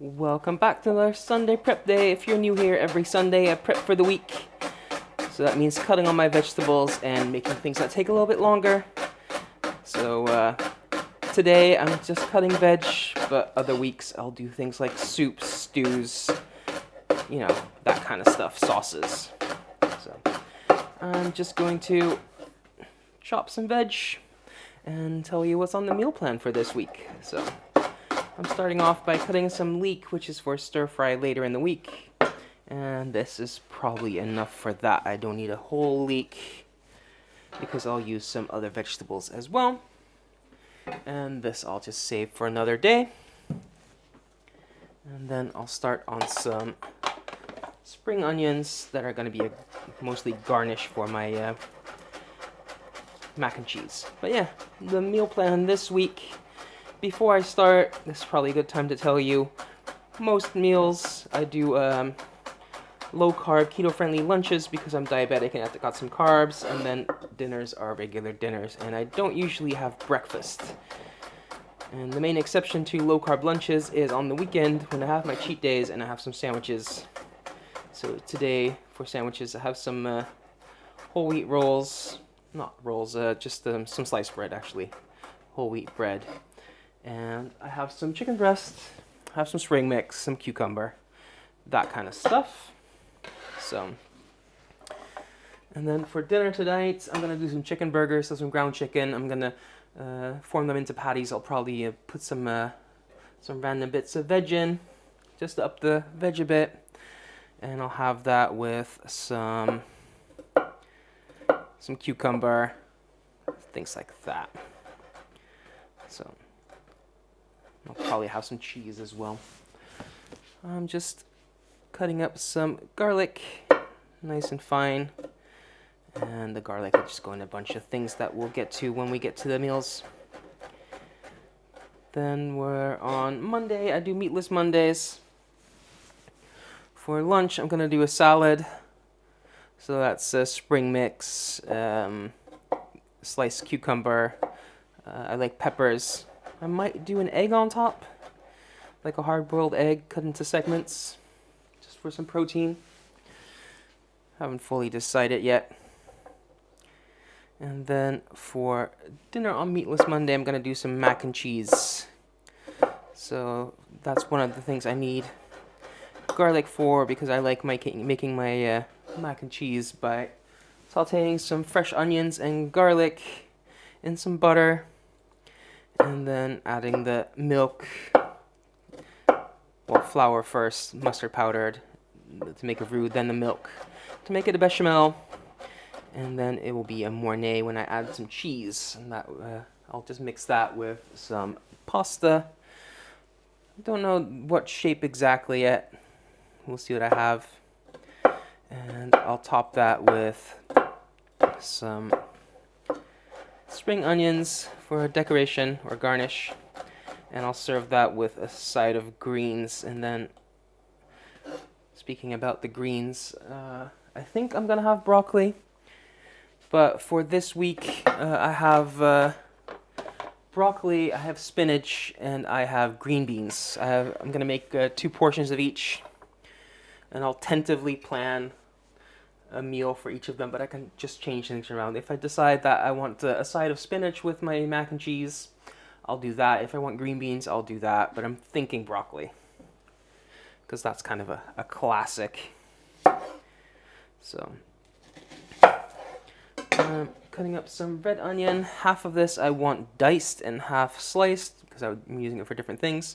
Welcome back to our Sunday prep day. If you're new here, every Sunday I prep for the week. So that means cutting all my vegetables and making things that take a little bit longer. So today I'm just cutting veg, but other weeks I'll do things like soups, stews, that kind of stuff, sauces. So I'm just going to chop some veg and tell you what's on the meal plan for this week. So I'm starting off by cutting some leek, which is for stir fry later in the week. And this is probably enough for that. I don't need a whole leek because I'll use some other vegetables as well. And this I'll just save for another day. And then I'll start on some spring onions that are going to be mostly garnish for my mac and cheese. But yeah, the meal plan this week. Before I start, this is probably a good time to tell you, most meals I do low-carb, keto-friendly lunches because I'm diabetic and I've got some carbs, and then dinners are regular dinners, and I don't usually have breakfast. And the main exception to low-carb lunches is on the weekend when I have my cheat days and I have some sandwiches. So today, for sandwiches, I have some whole wheat rolls, not rolls, just some sliced bread actually, whole wheat bread. And I have some chicken breast, I have some spring mix, some cucumber, that kind of stuff. So, and then for dinner tonight, I'm gonna do some chicken burgers, so some ground chicken. I'm gonna form them into patties. I'll probably put some random bits of veg in, just to up the veg a bit, and I'll have that with some cucumber, things like that. So I'll probably have some cheese as well. I'm just cutting up some garlic, nice and fine. And the garlic will just go in a bunch of things that we'll get to when we get to the meals. Then we're on Monday. I do meatless Mondays. For lunch, I'm gonna do a salad. So that's a spring mix, sliced cucumber. I like peppers. I might do an egg on top, like a hard-boiled egg cut into segments, just for some protein. Haven't fully decided yet. And then for dinner on Meatless Monday, I'm going to do some mac and cheese. So that's one of the things I need garlic for, because I like making my mac and cheese by sauteing some fresh onions and garlic in some butter. And then adding the milk, well, flour first, mustard powdered to make a roux, then the milk to make it a bechamel, and then it will be a mornay when I add some cheese, and that I'll just mix that with some pasta. Don't know what shape exactly yet. We'll see what I have, and I'll top that with some spring onions for decoration or garnish, and I'll serve that with a side of greens. And then, speaking about the greens, I think I'm gonna have broccoli, but for this week I have broccoli, I have spinach, and I have green beans. I'm gonna make 2 portions of each, and I'll tentatively plan a meal for each of them, but I can just change things around. If I decide that I want a side of spinach with my mac and cheese, I'll do that. If I want green beans, I'll do that, but I'm thinking broccoli, because that's kind of a classic. So, cutting up some red onion. Half of this I want diced and half sliced, because I'm using it for different things.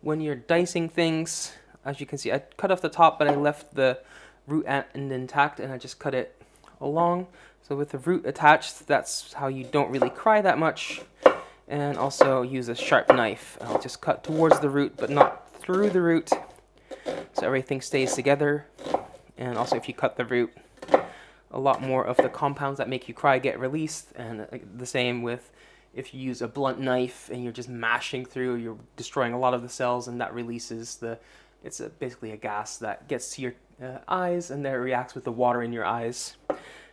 When you're dicing things, as you can see, I cut off the top, but I left the root end intact, and I just cut it along. So with the root attached, that's how you don't really cry that much. And also use a sharp knife. I'll just cut towards the root, but not through the root, so everything stays together. And also, if you cut the root, a lot more of the compounds that make you cry get released. And the same with if you use a blunt knife and you're just mashing through, you're destroying a lot of the cells, and that releases it's basically a gas that gets to your eyes, and then it reacts with the water in your eyes,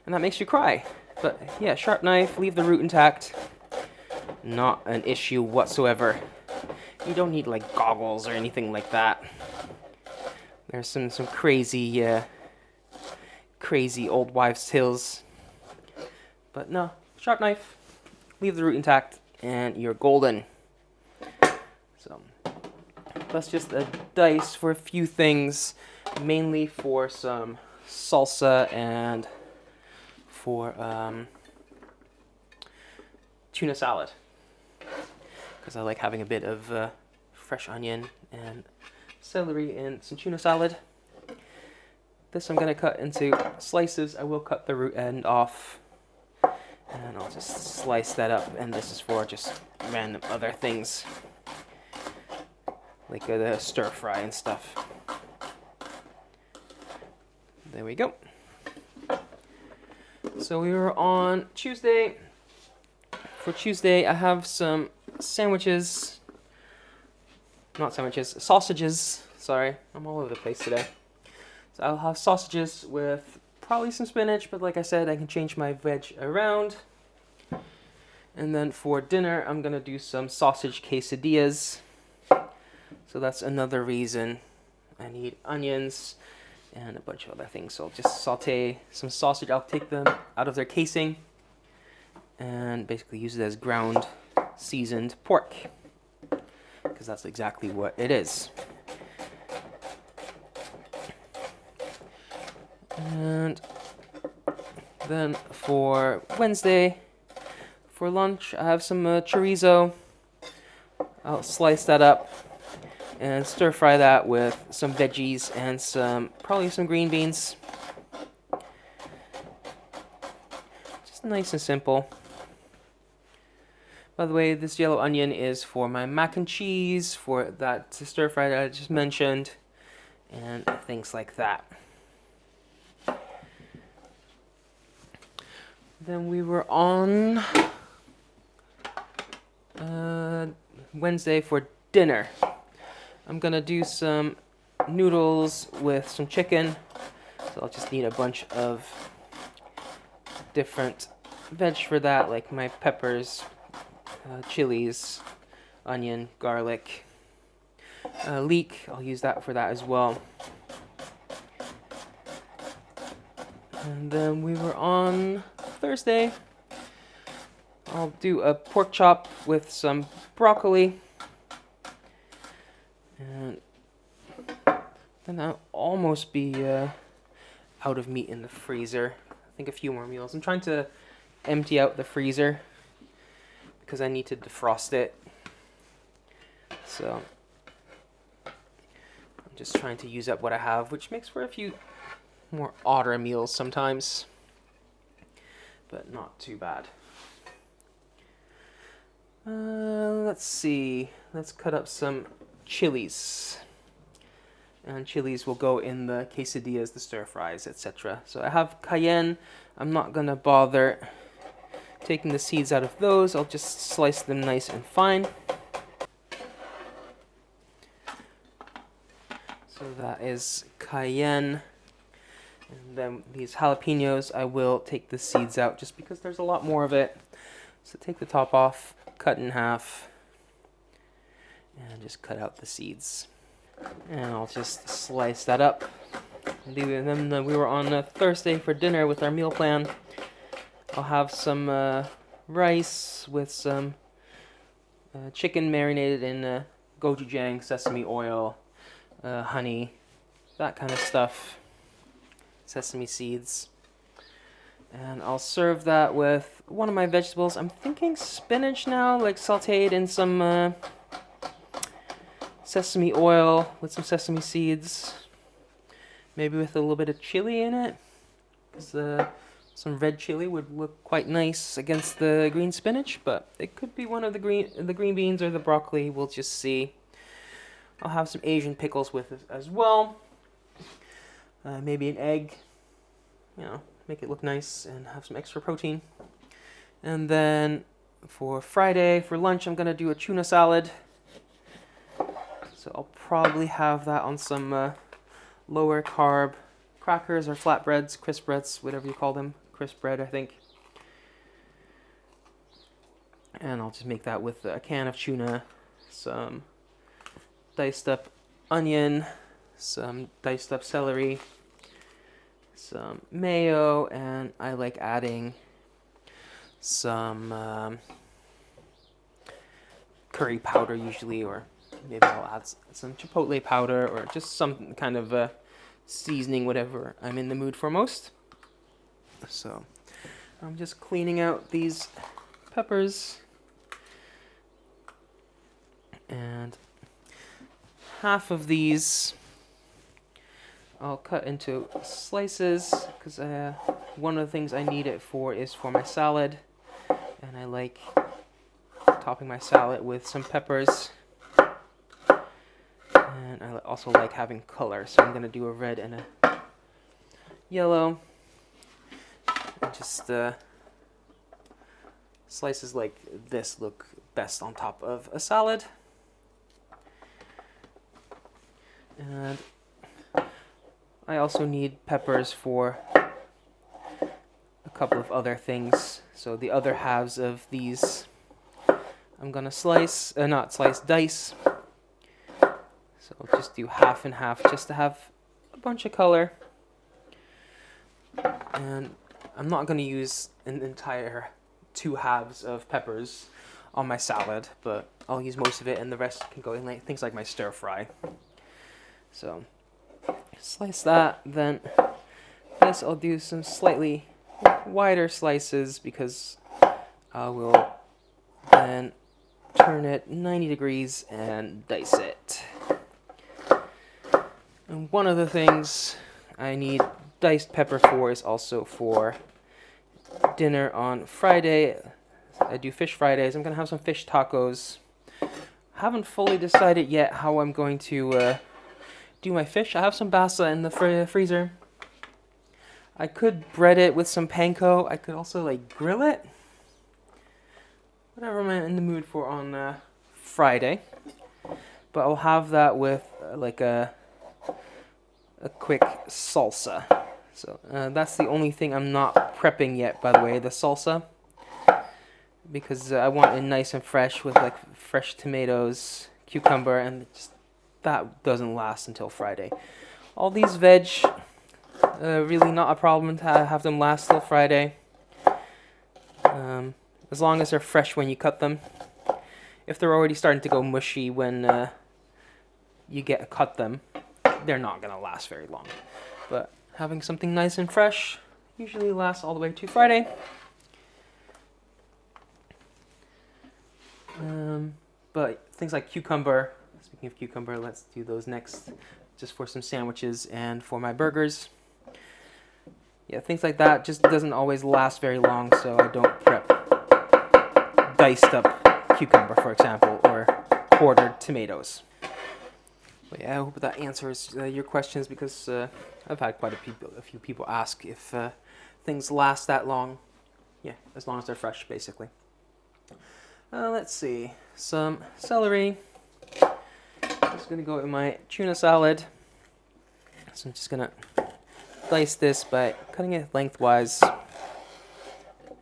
and that makes you cry. But yeah, sharp knife, leave the root intact, not an issue whatsoever. You don't need like goggles or anything like that. There's some crazy crazy old wives' tales. But no, sharp knife, leave the root intact, and you're golden. So let's just dice for a few things, mainly for some salsa and for tuna salad, because I like having a bit of fresh onion and celery in some tuna salad. This I'm going to cut into slices. I will cut the root end off, and I'll just slice that up, and this is for just random other things, like the stir fry and stuff. There we go. So we were on Tuesday. For Tuesday, I have some sandwiches. Not sandwiches, sausages. Sorry, I'm all over the place today. So I'll have sausages with probably some spinach, but like I said, I can change my veg around. And then for dinner, I'm going to do some sausage quesadillas. So that's another reason I need onions and a bunch of other things. So I'll just saute some sausage. I'll take them out of their casing and basically use it as ground seasoned pork, because that's exactly what it is. And then for Wednesday, for lunch, I have some chorizo. I'll slice that up and stir fry that with some veggies and probably some green beans. Just nice and simple. By the way, this yellow onion is for my mac and cheese, for that stir fry that I just mentioned, and things like that. Then we were on Wednesday for dinner. I'm gonna do some noodles with some chicken, so I'll just need a bunch of different veg for that, like my peppers, chilies, onion, garlic, leek. I'll use that for that as well. And then we were on Thursday. I'll do a pork chop with some broccoli. And then I'll almost be out of meat in the freezer. I think a few more meals. I'm trying to empty out the freezer because I need to defrost it. So I'm just trying to use up what I have, which makes for a few more odder meals sometimes, but not too bad. Let's see. Let's cut up some chilies. And chilies will go in the quesadillas, the stir fries, etc. So I have cayenne. I'm not gonna bother taking the seeds out of those. I'll just slice them nice and fine. So that is cayenne. And then these jalapenos, I will take the seeds out just because there's a lot more of it. So take the top off, cut in half, and just cut out the seeds. And I'll just slice that up. And then we were on Thursday for dinner with our meal plan. I'll have some rice with some chicken marinated in gochujang, sesame oil, honey, that kind of stuff. Sesame seeds. And I'll serve that with one of my vegetables. I'm thinking spinach now, like sauteed in some sesame oil with some sesame seeds. Maybe with a little bit of chili in it, because some red chili would look quite nice against the green spinach, but it could be one of the green beans or the broccoli. We'll just see. I'll have some Asian pickles with it as well. Maybe an egg, make it look nice and have some extra protein. And then for Friday, for lunch, I'm going to do a tuna salad. So I'll probably have that on some lower carb crackers or flatbreads, crisp breads, whatever you call them. Crisp bread, I think. And I'll just make that with a can of tuna, some diced up onion, some diced up celery, some mayo, and I like adding some curry powder usually, or maybe I'll add some chipotle powder or just some kind of seasoning, whatever I'm in the mood for most. So I'm just cleaning out these peppers, and half of these I'll cut into slices because one of the things I need it for is for my salad, and I like topping my salad with some peppers, and I also like having color, so I'm going to do a red and a yellow, and just slices like this look best on top of a salad. And I also need peppers for a couple of other things. So the other halves of these I'm gonna slice, dice. So I'll just do half and half just to have a bunch of color. And I'm not gonna use an entire 2 halves of peppers on my salad, but I'll use most of it, and the rest can go in like things like my stir fry. So slice that, then this I'll do some slightly wider slices because I will then turn it 90 degrees and dice it. And one of the things I need diced pepper for is also for dinner on Friday. I do fish Fridays. I'm going to have some fish tacos. Haven't fully decided yet how I'm going to do my fish. I have some basa in the freezer. I could bread it with some panko. I could also like grill it. Whatever I'm in the mood for on Friday. But I'll have that with like a quick salsa. So that's the only thing I'm not prepping yet, by the way, the salsa. Because I want it nice and fresh with like fresh tomatoes, cucumber, and just that doesn't last until Friday. All these veg, really not a problem to have them last till Friday. As long as they're fresh when you cut them. If they're already starting to go mushy when you cut them, they're not going to last very long. But having something nice and fresh usually lasts all the way to Friday. But things like cucumber, speaking of cucumber, let's do those next, just for some sandwiches and for my burgers. Yeah, things like that just doesn't always last very long, so I don't prep diced up cucumber, for example, or quartered tomatoes. But yeah, I hope that answers your questions, because I've had quite a few people ask if things last that long. Yeah, as long as they're fresh, basically. Let's see, some celery. Just gonna go in my tuna salad. So I'm just gonna dice this by cutting it lengthwise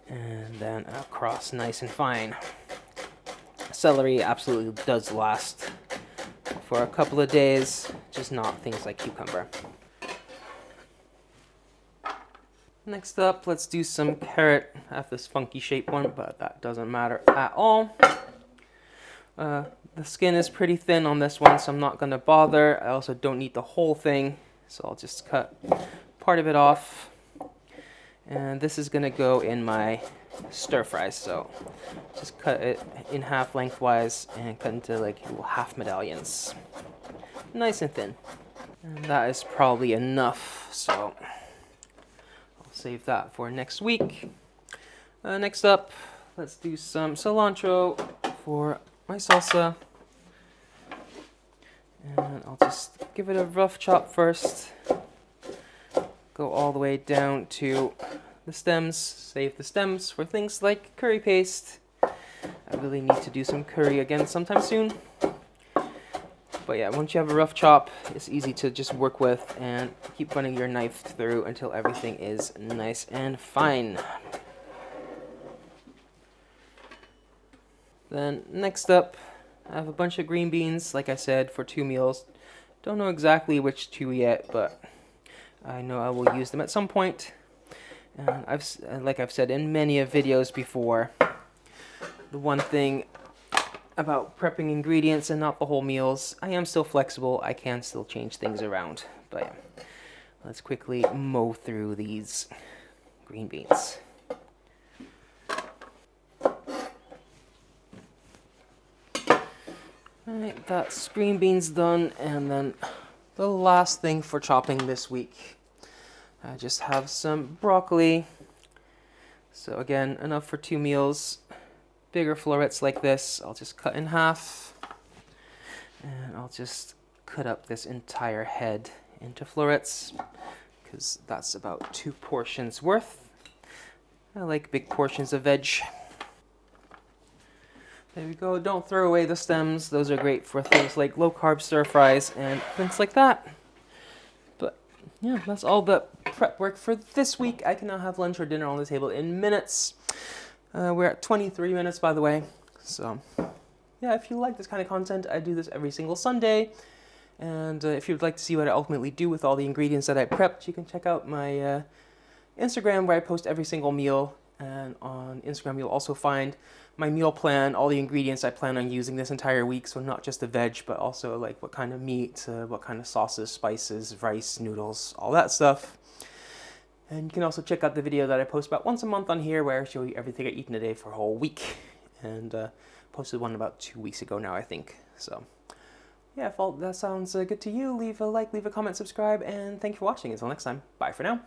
and then across nice and fine. Celery absolutely does last for a couple of days, just not things like cucumber. Next up, let's do some carrot. I have this funky shaped one, but that doesn't matter at all. The skin is pretty thin on this one, so I'm not going to bother. I also don't need the whole thing, so I'll just cut part of it off. And this is going to go in my stir fries, so just cut it in half lengthwise and cut into like little half medallions. Nice and thin. And that is probably enough, so I'll save that for next week. Next up, let's do some cilantro for my salsa. And I'll just give it a rough chop first. Go all the way down to the stems. Save the stems for things like curry paste. I really need to do some curry again sometime soon. But yeah, once you have a rough chop, it's easy to just work with and keep running your knife through until everything is nice and fine. Then next up, I have a bunch of green beans, like I said, for 2 meals. Don't know exactly which 2 yet, but I know I will use them at some point. And like I've said in many of videos before, the one thing about prepping ingredients and not the whole meals, I am still flexible. I can still change things around. But yeah, let's quickly mow through these green beans. Alright, that's green beans done, and then the last thing for chopping this week, I just have some broccoli. So again, enough for 2 meals. Bigger florets like this, I'll just cut in half. And I'll just cut up this entire head into florets, because that's about 2 portions worth. I like big portions of veg. There we go. Don't throw away the stems. Those are great for things like low-carb stir-fries and things like that. But yeah, that's all the prep work for this week. I can now have lunch or dinner on the table in minutes. We're at 23 minutes, by the way. So yeah, if you like this kind of content, I do this every single Sunday. And if you'd like to see what I ultimately do with all the ingredients that I prepped, you can check out my Instagram, where I post every single meal. And on Instagram, you'll also find my meal plan, all the ingredients I plan on using this entire week. So not just the veg, but also like what kind of meat, what kind of sauces, spices, rice, noodles, all that stuff. And you can also check out the video that I post about once a month on here, where I show you everything I eat in a day for a whole week. And posted one about 2 weeks ago now, I think. So yeah, if all that sounds good to you, leave a like, leave a comment, subscribe, and thank you for watching. Until next time, bye for now.